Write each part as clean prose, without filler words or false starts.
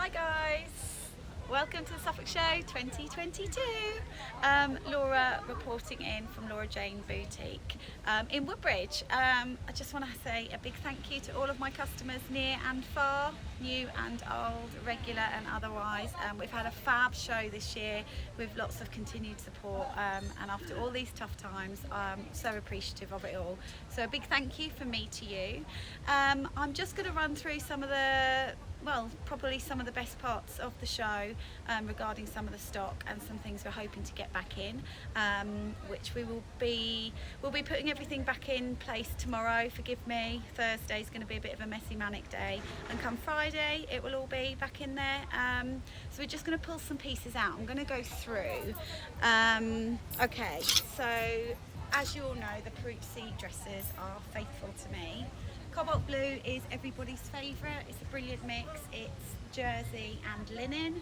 Hi guys, welcome to the Suffolk Show 2022. Laura reporting in from Laura Jane Boutique in Woodbridge. I just want to say a big thank you to all of my customers near and far, new and old, regular and otherwise. We've had a fab show this year with lots of continued support, and after all these tough times, I'm so appreciative of it all. So a big thank you from me to you. I'm just going to run through some of the probably some of the best parts of the show regarding some of the stock and some things we're hoping to get back in, which we'll be putting everything back in place tomorrow. Forgive me, Thursday's going to be a bit of a messy manic day, and come Friday it will all be back in there. So we're just going to pull some pieces out. I'm going to go through. Okay, so as you all know, the Peruzzi dresses are faithful to me. Cobalt blue is everybody's favourite. It's a brilliant mix. It's jersey and linen.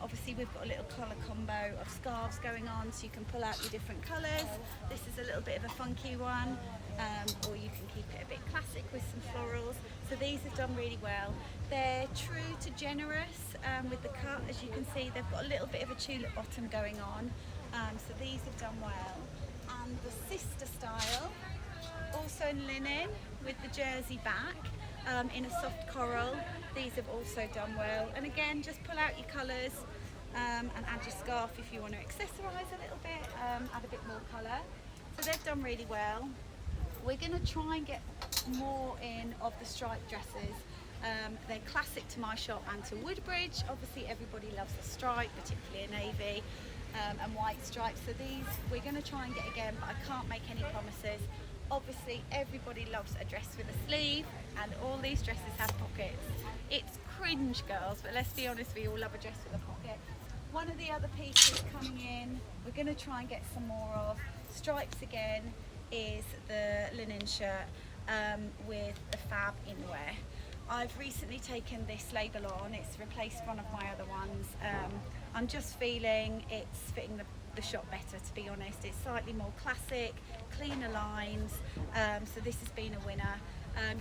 Obviously we've got a little colour combo of scarves going on, so you can pull out your different colours. This is a little bit of a funky one, or you can keep it a bit classic with some florals. So these have done really well. They're true to generous with the cut. As you can see, they've got a little bit of a tulip bottom going on. So these have done well. And the sister style, also in linen with the jersey back, in a soft coral. These have also done well. And again, just pull out your colours and add your scarf if you want to accessorise a little bit, add a bit more colour. So they've done really well. We're going to try and get more in of the striped dresses. They're classic to my shop and to Woodbridge. Obviously everybody loves a stripe, particularly a navy and white stripes. So these we're going to try and get again, but I can't make any promises. Obviously everybody loves a dress with a sleeve, and all these dresses have pockets. It's cringe, girls, but let's be honest, we all love a dress with a pocket. One of the other pieces coming in, we're going to try and get some more of stripes again, is the linen shirt with the fab inwear. I've recently taken this label on. It's replaced one of my other ones. I'm just feeling it's fitting the shop better, to be honest. It's slightly more classic, cleaner lines, so this has been a winner.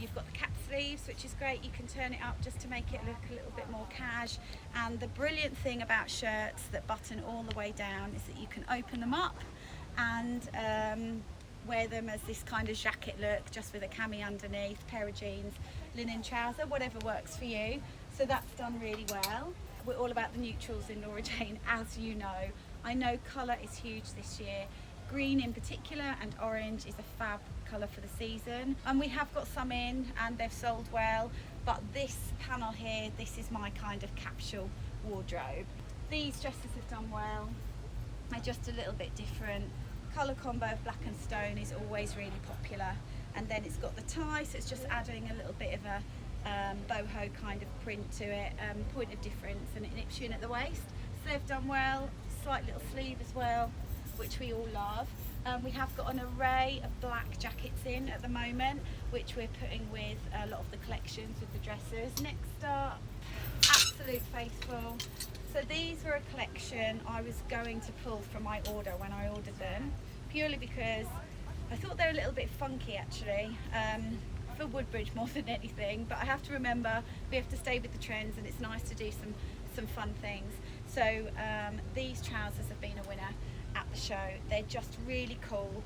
You've got the cap sleeves, which is great. You can turn it up just to make it look a little bit more cash. And the brilliant thing about shirts that button all the way down is that you can open them up and wear them as this kind of jacket look, just with a cami underneath, pair of jeans, linen trouser, whatever works for you. So that's done really well. We're all about the neutrals in Laura Jane, as you know. I know colour is huge this year. Green in particular and orange is a fab colour for the season. And we have got some in and they've sold well, but this panel here, this is my kind of capsule wardrobe. These dresses have done well. They're just a little bit different. Colour combo of black and stone is always really popular. And then it's got the tie, so it's just adding a little bit of a boho kind of print to it, point of difference, and it nips you in at the waist. So they've done well. Slight little sleeve as well, which we all love. We have got an array of black jackets in at the moment, which we're putting with a lot of the collections with the dresses. Next up, Absolute Faithful. So these were a collection I was going to pull from my order when I ordered them, purely because I thought they were a little bit funky actually, for Woodbridge more than anything, but I have to remember we have to stay with the trends, and it's nice to do some fun things. So these trousers have been a winner at the show. They're just really cool.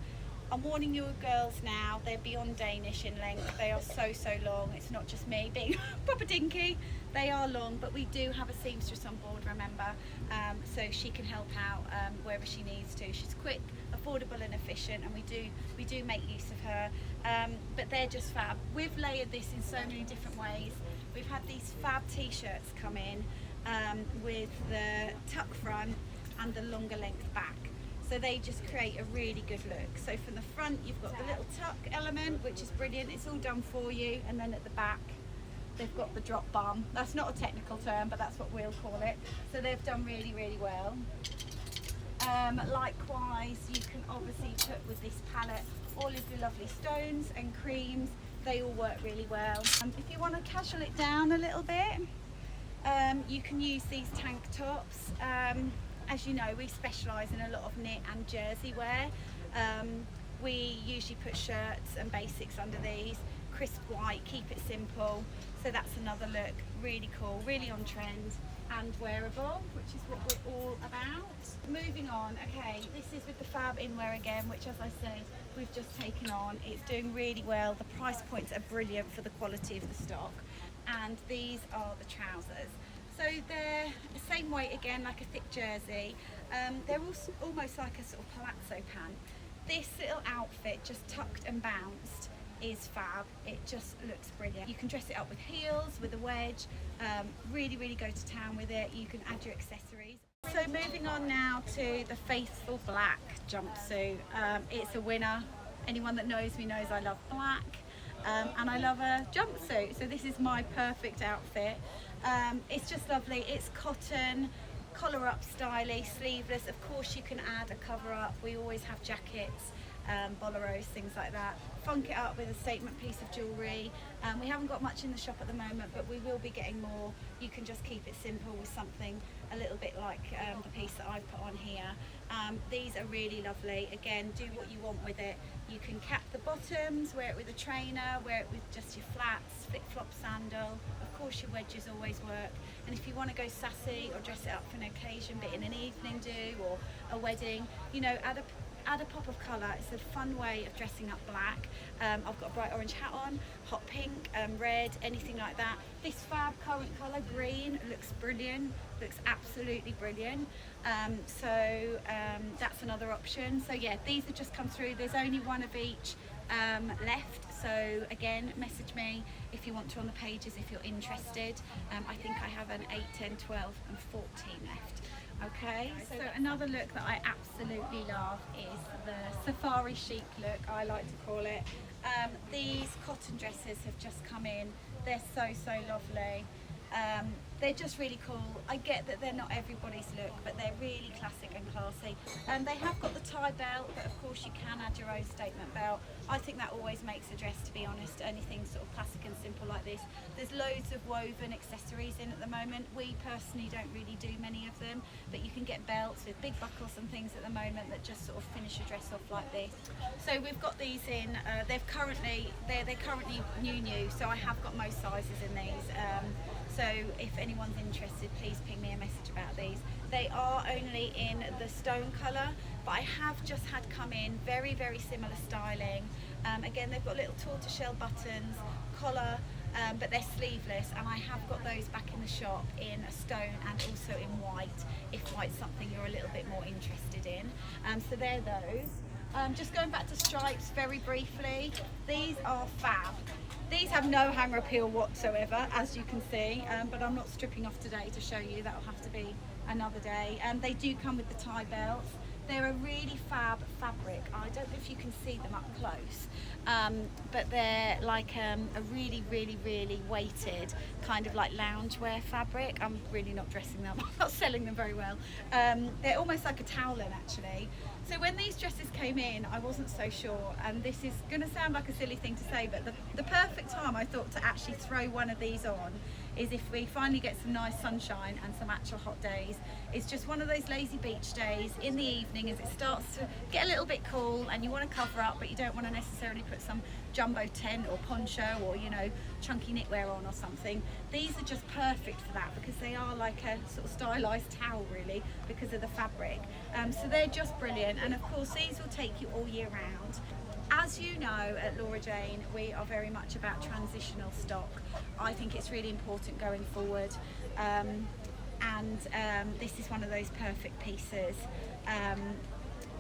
I'm warning you girls now, they're beyond Danish in length. They are so long. It's not just me being proper dinky. They are long, but we do have a seamstress on board, remember, so she can help out wherever she needs to. She's quick, affordable and efficient, and we do make use of her. But they're just fab. We've layered this in so many different ways. We've had these fab t-shirts come in with the tuck front and the longer length back. So they just create a really good look. So from the front, you've got the little tuck element, which is brilliant. It's all done for you. And then at the back, they've got the drop bum. That's not a technical term, but that's what we'll call it. So they've done really well. Likewise, you can obviously put with this palette all of your lovely stones and creams. They all work really well. If you want to casual it down a little bit, you can use these tank tops. As you know, we specialise in a lot of knit and jersey wear. We usually put shirts and basics under these, crisp white, keep it simple. So that's another look, really cool, really on trend and wearable, which is what we're all about. Moving on, okay, this is with the fab inwear again, which as I said, we've just taken on. It's doing really well. The price points are brilliant for the quality of the stock. And these are the trousers. So they're the same weight again, like a thick jersey. They're also almost like a sort of palazzo pant. This little outfit, just tucked and bounced, is fab. It just looks brilliant. You can dress it up with heels, with a wedge, really go to town with it. You can add your accessories. So moving on now to the faithful black jumpsuit. It's a winner. Anyone that knows me knows I love black. And I love a jumpsuit, so this is my perfect outfit. It's just lovely. It's cotton, collar up styly, sleeveless. Of course you can add a cover up. We always have jackets, boleros, things like that. Funk it up with a statement piece of jewellery. We haven't got much in the shop at the moment, but we will be getting more. You can just keep it simple with something a little bit like the piece that I've put on here. These are really lovely. Again, do what you want with it. You can cap the bottoms, wear it with a trainer, wear it with just your flats, flip-flop sandal. Of course your wedges always work. And if you want to go sassy or dress it up for an occasion, but in an evening do or a wedding, you know, add a pop of colour. It's a fun way of dressing up black. I've got a bright orange hat on, hot pink, red, anything like that. This fab current colour, green, looks brilliant, looks absolutely brilliant. That's another option. So yeah, these have just come through. There's only one of each left. So again, message me if you want to on the pages if you're interested. I think I have an 8, 10, 12 and 14 left. Okay, so another look that I absolutely love is the safari chic look, I like to call it. These cotton dresses have just come in. They're so lovely. They're just really cool. I get that they're not everybody's look, but they're really classic and classy. They have got the tie belt, but of course you can add your own statement belt. I think that always makes a dress, to be honest, anything sort of classic and simple like this. There's loads of woven accessories in at the moment. We personally don't really do many of them, but you can get belts with big buckles and things at the moment that just sort of finish your dress off like this. So we've got these in, they're currently new, so I have got most sizes in these. So if anyone's interested, please ping me a message about these. They are only in the stone colour, but I have just had come in very similar styling. Again, they've got little tortoiseshell buttons, collar, but they're sleeveless, and I have got those back in the shop in a stone and also in white, if white's something you're a little bit more interested in. So they're those. Just going back to stripes very briefly, these are fab. These have no hanger appeal whatsoever, as you can see, but I'm not stripping off today to show you. That'll have to be another day. They do come with the tie belts. They're a really fab fabric. I don't know if you can see them up close, but they're like a really weighted kind of like loungewear fabric. I'm really not dressing them. I'm not selling them very well. They're almost like a towelin actually. So when these dresses came in, I wasn't so sure, and this is going to sound like a silly thing to say, but the perfect time I thought to actually throw one of these on is if we finally get some nice sunshine and some actual hot days. It's just one of those lazy beach days in the evening as it starts to get a little bit cool and you want to cover up, but you don't want to necessarily put some jumbo tent or poncho or, you know, chunky knitwear on or something. These are just perfect for that because they are like a sort of stylized towel really because of the fabric. So they're just brilliant, and of course these will take you all year round. As you know, at Laura Jane, we are very much about transitional stock. I think it's really important going forward, and this is one of those perfect pieces.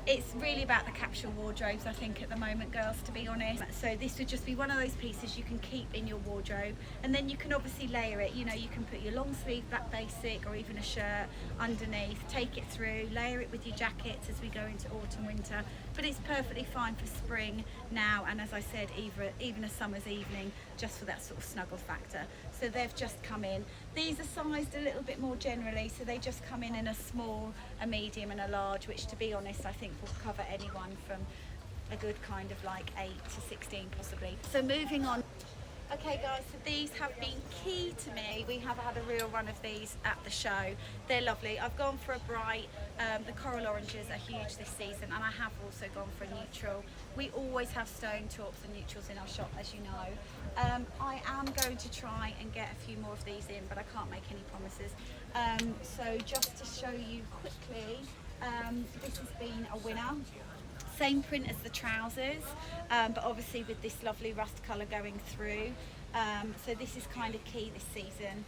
It's really about the capsule wardrobes, I think, at the moment, girls, to be honest. So this would just be one of those pieces you can keep in your wardrobe, and then you can obviously layer it. You know, you can put your long sleeve black basic or even a shirt underneath, take it through, layer it with your jackets as we go into autumn, winter. But it's perfectly fine for spring now, and as I said, even a summer's evening, just for that sort of snuggle factor. So they've just come in. These are sized a little bit more generally, so they just come in a small, a medium and a large, which to be honest I think will cover anyone from a good kind of like 8 to 16 possibly. So moving on, Okay guys, so these have been key to me. We have had a real run of these at the show. They're lovely. I've gone for a bright, the coral oranges are huge this season, and I have also gone for a neutral. We always have stone taupe and neutrals in our shop, as you know. I am going to try and get a few more of these in, but I can't make any promises. So just to show you quickly, this has been a winner. Same print as the trousers, but obviously with this lovely rust colour going through. So this is kind of key this season.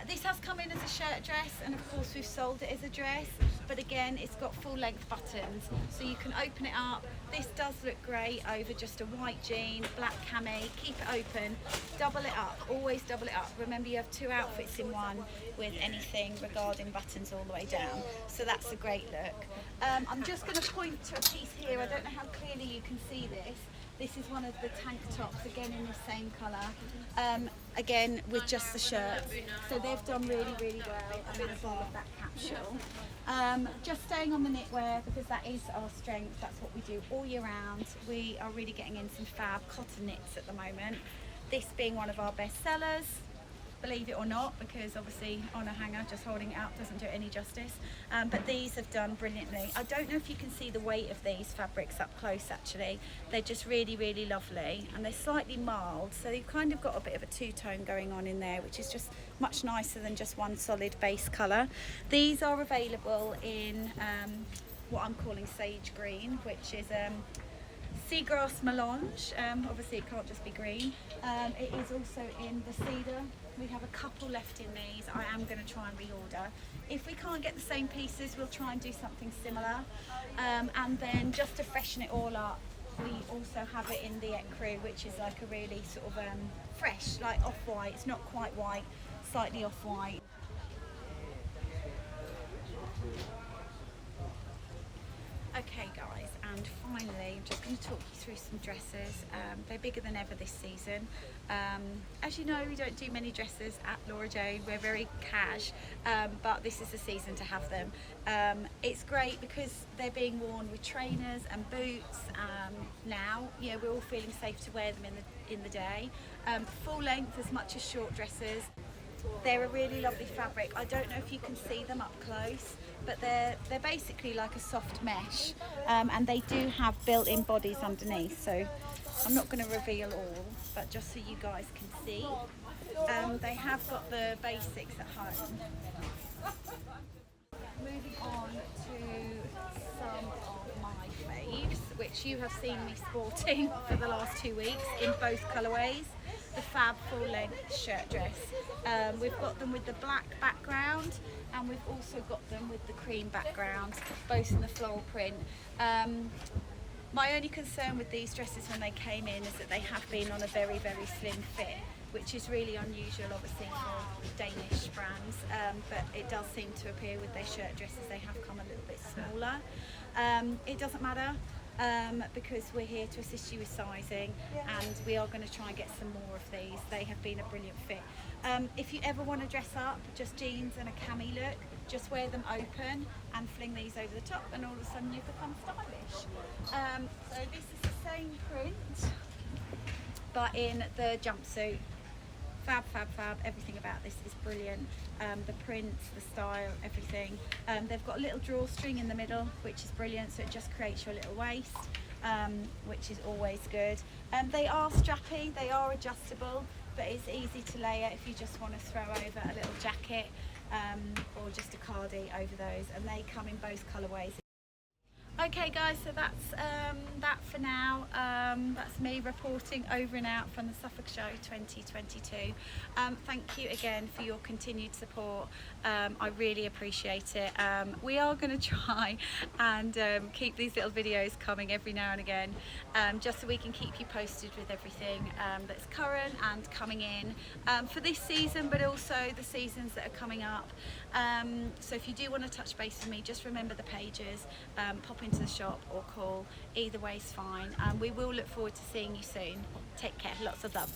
This has come in as a shirt dress, and of course we've sold it as a dress, but again it's got full length buttons, so you can open it up. This does look great over just a white jean, black cami. Keep it open, double it up, always double it up. Remember, you have two outfits in one with anything regarding buttons all the way down, so that's a great look. I'm just going to point to a piece here. I don't know how clearly you can see this. This is one of the tank tops, again in the same colour, again with just the shirts. So they've done really, really well, and that's all of that capsule. Just staying on the knitwear, because that is our strength. That's what we do all year round. We are really getting in some fab cotton knits at the moment. This being one of our best sellers, believe it or not, because obviously on a hanger just holding it up doesn't do it any justice, but these have done brilliantly. I don't know if you can see the weight of these fabrics up close. Actually, they're just really, really lovely, and they're slightly mild, so you've kind of got a bit of a two-tone going on in there, which is just much nicer than just one solid base colour. These are available in what I'm calling sage green, which is seagrass melange. Obviously it can't just be green. It is also in the cedar. We have a couple left in these. I am going to try and reorder. If we can't get the same pieces, we'll try and do something similar. And then just to freshen it all up, we also have it in the ecru, which is like a really sort of fresh, like off-white. It's not quite white, slightly off-white. Okay guys, and finally I'm just going to talk you through some dresses. They're bigger than ever this season. As you know, we don't do many dresses at Laura Jane. We're very cash, but this is the season to have them. It's great because they're being worn with trainers and boots now. You know, we're all feeling safe to wear them in the day. Full length as much as short dresses. They're a really lovely fabric. I don't know if you can see them up close, but they're basically like a soft mesh, and they do have built-in bodies underneath, so I'm not going to reveal all, but just so you guys can see, they have got the basics at home. Moving on to some of my faves, which you have seen me sporting for the last 2 weeks in both colourways. The fab full-length shirt dress. We've got them with the black background, and we've also got them with the cream background, both in the floral print. My only concern with these dresses when they came in is that they have been on a very, very slim fit, which is really unusual obviously for Danish brands, but it does seem to appear with their shirt dresses they have come a little bit smaller. It doesn't matter, because we're here to assist you with sizing, and we are going to try and get some more of these. They have been a brilliant fit. If you ever want to dress up, just jeans and a cami look, just wear them open and fling these over the top, and all of a sudden you've become stylish. So this is the same print, but in the jumpsuit. Fab, fab, fab. Everything about this is brilliant. The prints, the style, everything. They've got a little drawstring in the middle, which is brilliant, so it just creates your little waist, which is always good. They are strappy, they are adjustable, but it's easy to layer if you just want to throw over a little jacket or just a cardi over those, and they come in both colourways. Okay guys, so that's that for now. That's me reporting over and out from the Suffolk Show 2022. Thank you again for your continued support. I really appreciate it. We are going to try and keep these little videos coming every now and again, just so we can keep you posted with everything that's current and coming in for this season, but also the seasons that are coming up. So if you do want to touch base with me, just remember the pages, pop into the shop or call. Either way is fine. We will look forward to seeing you soon. Take care. Lots of love.